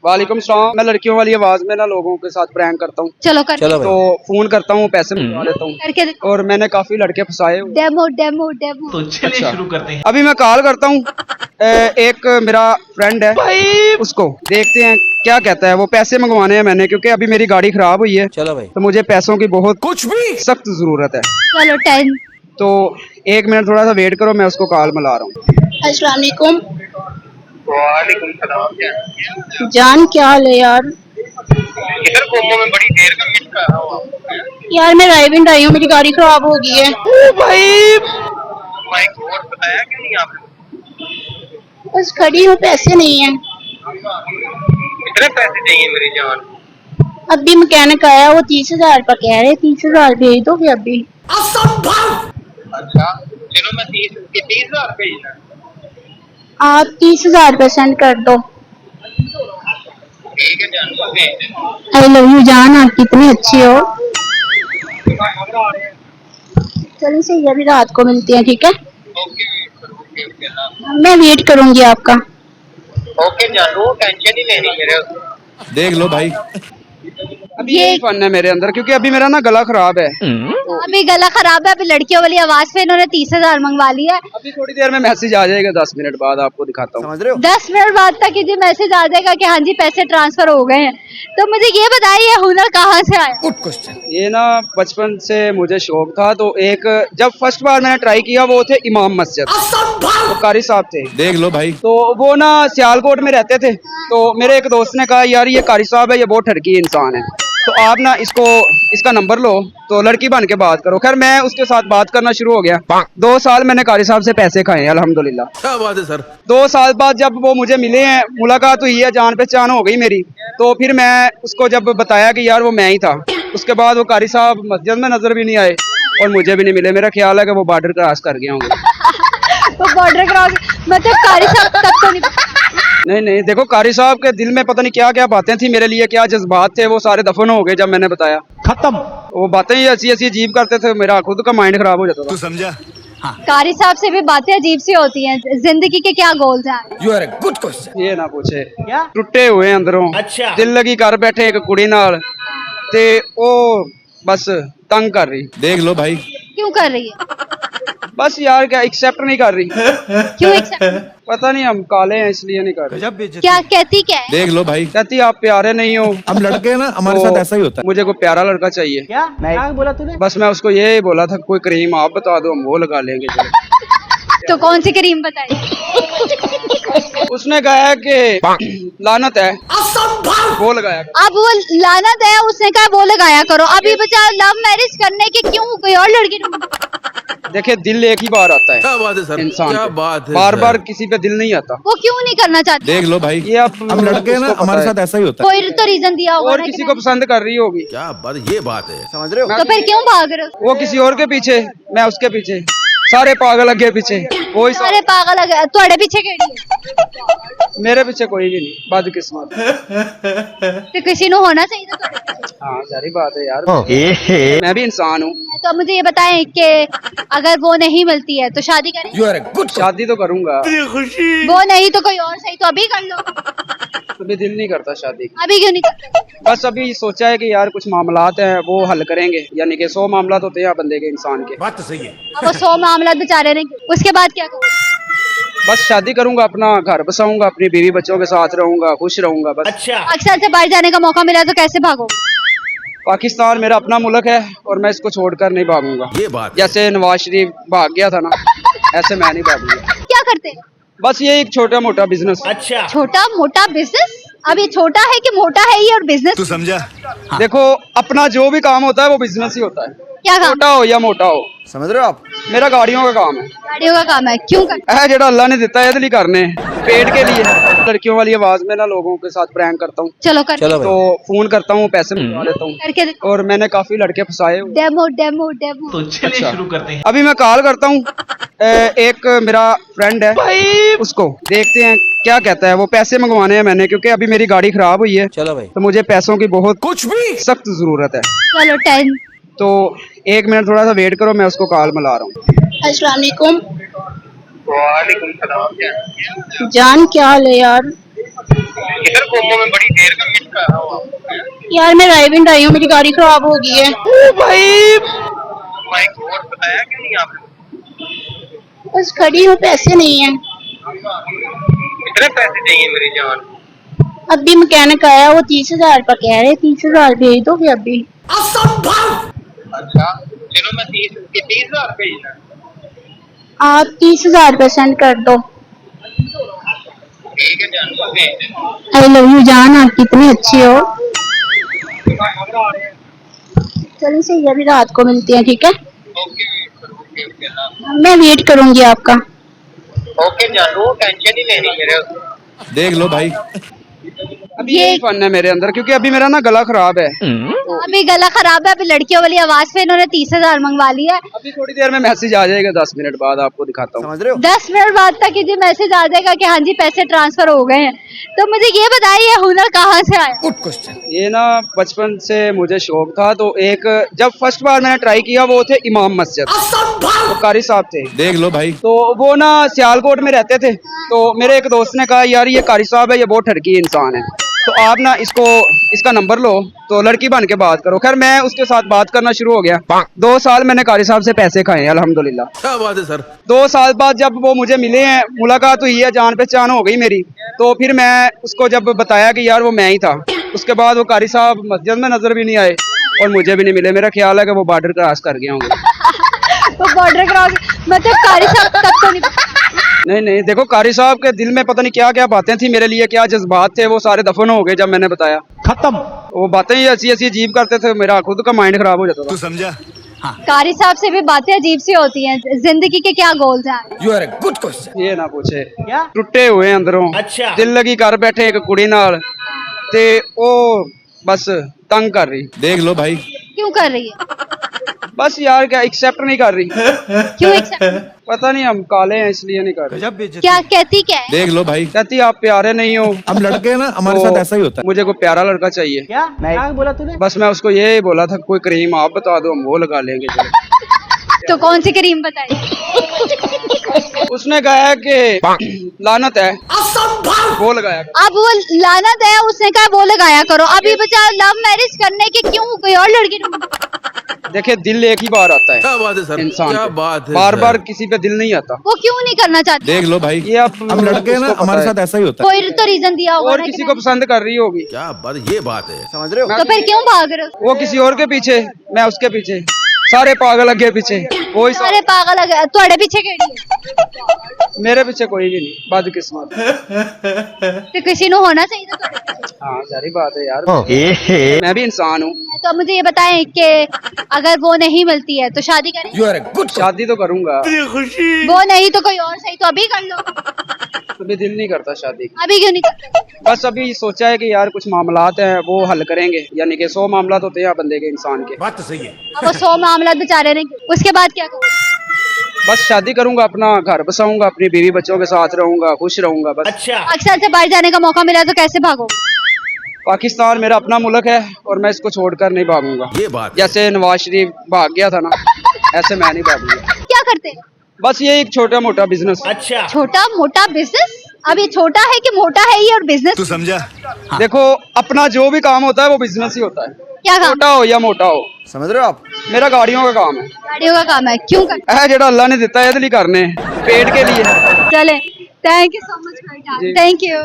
वालेकुम सलाम। मैं लड़कियों वाली आवाज में ना लोगों के साथ प्रैंक करता हूँ। चलो कर तो फोन करता हूँ, पैसे मंगवा लेता हूँ करके और मैंने काफी लड़के फंसाए हुए। Demo demo demo. तो चलिए शुरू करते हैं। अभी मैं कॉल करता हूँ, एक मेरा फ्रेंड है, उसको देखते हैं क्या कहता है। वो पैसे मंगवाने हैं मैंने, क्योंकि अभी मेरी गाड़ी खराब हुई है। चलो भाई। तो मुझे पैसों की बहुत कुछ भी सख्त जरूरत है। चलो 10। तो 1 मिनट थोड़ा सा वेट करो, मैं उसको कॉल मिला रहा हूँ। अस्सलाम वालेकुम। वालेकुम सलाम। जान क्या हाल है यार? इधर कोमो में बड़ी देर का वेट कर रहा हूँ आपको। यार मैं रायविंड आई हूँ, मेरी गाड़ी खराब हो गई है। माइक और बताया क्यों नहीं आपने? बस खड़ी हूँ, पैसे नहीं है। कितने पैसे चाहिए मेरी जान? अभी मैकेनिक आया, वो 30,000 का कह रहे। 30,000 भेज दो फिर अभी। अच्छा चलो, मैं 30,000 भेजना। आप 30,000 रुपये सेंड कर दो। ठीक है जान, भेज दे। आई लव यू जान, आप कितनी अच्छी हो। चलिए सही है, अभी रात को मिलते हैं, ठीक है? ओके मैं वेट करूंगी आपका। ओके जानू, टेंशन ही लेनी मेरे। देख लो भाई। अभी यही फन है मेरे अंदर, क्योंकि अभी मेरा ना गला खराब है। अभी गला खराब है, अभी लड़कियों वाली आवाज पे इन्होंने 30,000 मंगवा लिया है। अभी थोड़ी देर में मैसेज आ जाएगा, 10 मिनट बाद आपको दिखाता हूँ। समझ रहे हो? 10 मिनट बाद तक ये मैसेज आ जाएगा कि हाँ जी पैसे ट्रांसफर हो गए हैं। तो मुझे ये बताइए, हुनर कहाँ से आया? Good question. ये ना बचपन से मुझे शौक था। तो एक जब फर्स्ट बार मैंने ट्राई किया, वो थे इमाम मस्जिद, वो कारी साहब थे। देख लो भाई। तो वो ना सियालकोट में रहते थे। तो मेरे एक दोस्त ने कहा, यार ये कारी साहब है, ये बहुत ठरकी इंसान है, तो आप ना इसका नंबर लो, तो लड़की बन के बात करो। खैर मैं उसके साथ बात करना शुरू हो गया। 2 साल मैंने कारी साहब से पैसे खाए हैं, अल्हम्दुलिल्लाह। क्या बात है सर। 2 साल बाद जब वो मुझे मिले हैं, मुलाकात हुई है, जान पहचान हो गई मेरी। तो फिर मैं उसको जब बताया कि यार वो मैं ही था, उसके बाद वो कारी साहब मस्जिद में नजर भी नहीं आए और मुझे भी नहीं मिले। मेरा ख्याल है कि वो बॉर्डर क्रॉस कर गया होंगे। तो बॉर्डर क्रॉस मतलब कारी साहब तक तो नहीं। नहीं, देखो कारी साहब के दिल में पता नहीं क्या क्या बातें थी मेरे लिए, क्या जज्बात थे, वो सारे दफन हो गए जब मैंने बताया। खत्म। वो बातें ही ऐसी ऐसी अजीब करते थे, मेरा खुद का माइंड खराब हो जाता था। तू समझा? कारी साहब से भी बातें अजीब सी होती हैं। जिंदगी के क्या गोल्स हैं? You are a good question. ये ना पूछे, टुटे हुए अंदरों। अच्छा। दिल लगी कर बैठे एक कुड़ी नाल, ते ओ बस तंग कर रही। देख लो भाई। क्यों कर रही है? बस यार क्या एक्सेप्ट नहीं कर रही। क्यों accept? पता नहीं, हम काले हैं इसलिए नहीं कर रहे। क्या कहती क्या है? देख लो भाई। कहती आप प्यारे नहीं हो। हम लड़के हैं ना, हमारे तो साथ ऐसा ही होता है। मुझे कोई प्यारा लड़का चाहिए। क्या बोला तूने? बस मैं उसको ये बोला था, कोई क्रीम आप बता दो, हम वो लगा लेंगे। चलो। तो कौन सी क्रीम बताई? उसने कहा कि लानत है, वो लगाया। अब वो लानत है, उसने कहा वो लगाया करो। अभी बचा लव मैरिज करने के क्यों कोई और लड़की देखिए, दिल एक ही बार आता है क्या बात है सर। इंसान क्या पे। बात है बार सर। बार किसी पे दिल नहीं आता। वो क्यों नहीं करना चाहती? देख लो भाई। ये आप हम लड़के हैं ना, उसको हमारे पता साथ ऐसा ही होता है। कोई तो रीजन दिया होगा और ना कि किसी को पसंद कर रही होगी। क्या बात, ये बात है। समझ रहे हो? तो फिर क्यों भाग रहे हो? वो किसी और के पीछे, मैं उसके पीछे, सारे पागल अगे पीछे। वही सारे पागल है, तुम्हारे पीछे केड़ी है? मेरे पीछे कोई भी नहीं, बदकिस्मत। तो किसी को होना चाहिए था तुम्हारे पीछे। हाँ सारी बात है यार, मैं भी इंसान हूँ। तो मुझे ये बताएं कि अगर वो नहीं मिलती है तो शादी करें? You are a good. शादी तो करूंगा। वो नहीं तो कोई और सही, तो अभी कर लो। अभी दिल नहीं करता शादी का। अभी क्यों नहीं करते? बस अभी सोचा है कि यार कुछ मामलात हैं वो हल करेंगे, यानी कि 100 मामलात होते हैं बंदे के, इंसान के। बात तो सही है। अब वो 100 मामला बेचारे ने, उसके बाद क्या करो? बस शादी करूंगा, अपना घर बसाऊंगा, अपनी बीवी बच्चों के साथ रहूंगा, खुश रहूंगा बस। पाकिस्तान से बाहर जाने का मौका मिला तो कैसे भागो? पाकिस्तान मेरा अपना मुल्क है और मैं इसको छोड़कर नहीं भागूंगा। ये बात है। जैसे नवाज शरीफ भाग गया था ना, ऐसे मैं नहीं भागूंगा। क्या करते हैं? बस ये एक छोटा मोटा बिजनेस। छोटा मोटा बिजनेस? अब ये छोटा है कि मोटा है ये और बिजनेस? तू समझा? देखो, अपना जो भी काम होता है वो बिजनेस ही होता है, क्या काम? छोटा हो या मोटा हो। समझ रहे हो आप? मेरा गाड़ियों का काम है। गाड़ियों का काम है? क्यों करते? है जेड़ा अल्लाह ने दिता है, लिए करने पेट के लिए। लड़कियों वाली आवाज में ना लोगों के साथ प्रैंक करता हूँ। चलो कर। चलो भाई। तो फोन करता हूँ, पैसे मंगवा लेता हूँ करके और मैंने काफी लड़के फंसाए हुए। Demo demo demo. तो चलिए अच्छा। शुरू करते हैं। अभी मैं कॉल करता हूँ, एक मेरा फ्रेंड है, उसको देखते हैं क्या कहता है। वो पैसे मंगवाने हैं मैंने, क्योंकि अभी मेरी गाड़ी खराब हुई है। चलो भाई। तो मुझे पैसों की बहुत कुछ भी सख्त जरूरत है। चलो 10। तो 1 मिनट थोड़ा सा वेट करो, मैं उसको कॉल मिला रहा हूँ। अस्सलाम वालेकुम। वालेकुम सलाम। जान क्या हाल है यार? इधर कोमो में बड़ी देर का वेट कर रहा हूँ आपको। यार मैं रायविंड आई हूँ, मेरी गाड़ी खराब हो गई है। माइक और बताया क्यों नहीं आपने? बस खड़ी हूँ, पैसे नहीं है। कितने पैसे चाहिए मेरी जान? अभी मैकेनिक आया, वो 30,000 का कह रहे, 30,000 भेज दो फिर अभी। अच्छा चलो मैं 30,000 भेजना। आप 30,000 रुपये सेंड कर दो। ठीक है जान भेज दे। आई लव यू जान, आप कितनी अच्छी हो। चलिए सही है, अभी रात को मिलते हैं, ठीक है? ओके मैं वेट करूंगी आपका। ओके जानू, टेंशन ही लेनी मेरे। देख लो भाई। अभी यही फन है मेरे अंदर, क्योंकि अभी मेरा ना गला खराब है। अभी गला खराब है, अभी लड़कियों वाली आवाज पे इन्होंने 30,000 मंगवा लिया है। अभी थोड़ी देर में मैसेज आ जाएगा, 10 मिनट बाद आपको दिखाता हूँ। समझ रहे हो? 10 मिनट बाद तक ये मैसेज आ जाएगा कि हाँ जी पैसे ट्रांसफर हो गए हैं। तो मुझे ये बताइए हुनर कहाँ से आया? Good question. ये ना बचपन से मुझे शौक था। तो एक जब फर्स्ट बार मैंने ट्राई किया, वो थे इमाम मस्जिद, वो कारी साहब थे। देख लो भाई। तो वो ना सियालकोट में रहते थे। तो मेरे एक दोस्त ने कहा यार ये कारी साहब है, ये बहुत ठरकी इंसान है, तो आप ना इसका नंबर लो तो लड़की बन के बात करो। खैर मैं उसके साथ बात करना शुरू हो गया। 2 साल मैंने कारी साहब से पैसे खाए हैं अल्हम्दुलिल्लाह। क्या बात है सर। 2 साल बाद जब वो मुझे मिले हैं, मुलाकात हुई है, जान पहचान हो गई मेरी। तो फिर मैं उसको जब बताया कि यार वो मैं ही था, उसके बाद वो कारी साहब मस्जिद में नजर भी नहीं आए और मुझे भी नहीं मिले। मेरा ख्याल है कि वो बॉर्डर क्रॉस कर गए होंगे। तो बॉर्डर क्रॉस मतलब कारी साहब तक तो नहीं। नहीं देखो, कारी साहब के दिल में पता नहीं क्या क्या बातें थी मेरे लिए, क्या जज्बात थे, वो सारे दफन हो गए जब मैंने बताया। खत्म। वो बातें ही ऐसी ऐसी अजीब करते थे, मेरा खुद का माइंड खराब हो जाता था। तू समझा? कारी साहब से भी बातें अजीब सी होती हैं। जिंदगी के क्या गोल्स हैं? You are a good question. ये ना पूछे, क्या? टुटे हुए अंदरों। अच्छा। दिल लगी कर बैठे एक कुड़ी नाल ते ओ बस तंग कर रही। देख लो भाई। क्यों कर रही है? बस यार क्या एक्सेप्ट नहीं कर रही। क्यों एक्सेप्ट? पता नहीं, हम काले हैं इसलिए नहीं कर रही। क्या कहती क्या है? देख लो भाई। कहती आप प्यारे नहीं हो। हम लड़के हैं ना, हमारे तो साथ ऐसा ही होता है। मुझे कोई प्यारा लड़का चाहिए। क्या बोला तूने? बस मैं उसको ये बोला था कोई क्रीम आप बता दो, हम वो लगा लेंगे। चलो। तो कौन सी क्रीम बताई? उसने कहा कि लानत है, वो लगाया। अब वो लानत है, उसने कहा वो लगाया करो। अभी बचा लव मैरिज करने के क्यों कोई और लड़की? देखिए दिल एक ही बार आता है क्या बात है सर। इंसान क्या पे। बात है बार सर। बार किसी पे दिल नहीं आता। वो क्यों नहीं करना चाहती? देख लो भाई। ये आप हम लड़के हैं ना, उसको हमारे पता साथ ऐसा ही होता है। कोई तो रीजन दिया होगा और ना कि किसी को पसंद कर रही होगी। क्या बात, ये बात है। समझ रहे हो? तो फिर क्यों भाग रहे हो? वो किसी और के पीछे, मैं उसके पीछे, सारे पागल अगे पीछे। वही सारे पागल है, तुम्हारे पीछे केड़ी है? मेरे पीछे कोई भी नहीं, बदकिस्मत। तो किसी को होना चाहिए था तुम्हारे पीछे। हाँ सारी बात है यार, मैं भी इंसान हूँ। तो मुझे ये बताएं कि अगर वो नहीं मिलती है तो शादी करें? You are a good. शादी तो करूंगा। वो नहीं तो कोई और सही, तो अभी कर लो। अभी दिल नहीं करता शादी का। अभी क्यों नहीं करते? बस अभी सोचा है कि यार कुछ मामलात हैं वो हल करेंगे, यानी कि 100 मामलात होते हैं बंदे के, इंसान के। बात तो सही है। अब वो 100 मामला बेचारे ने, उसके बाद क्या करूँ? बस शादी करूंगा, अपना घर बसाऊंगा, अपनी बीवी बच्चों के साथ रहूंगा, खुश रहूंगा बस। पाकिस्तान से बाहर जाने का मौका मिला तो कैसे भागो? पाकिस्तान मेरा अपना मुल्क है और मैं इसको छोड़कर नहीं भागूंगा। ये बात है। जैसे नवाज शरीफ भाग गया था ना, ऐसे मैं नहीं भागूंगा। क्या करते हैं? बस ये एक छोटा मोटा बिजनेस। छोटा मोटा बिजनेस? अब ये छोटा है कि मोटा है ये और बिजनेस? तू समझा? देखो अपना जो भी काम होता है वो बिजनेस ही होता है, क्या काम? छोटा हो या मोटा हो। समझ रहे हो आप? मेरा गाड़ियों का काम है। गाड़ियों का काम है? क्यों करते है जेड़ा अल्लाह ने दिता है, ये करने पेट के लिए। चले, thank you so much. Thank you.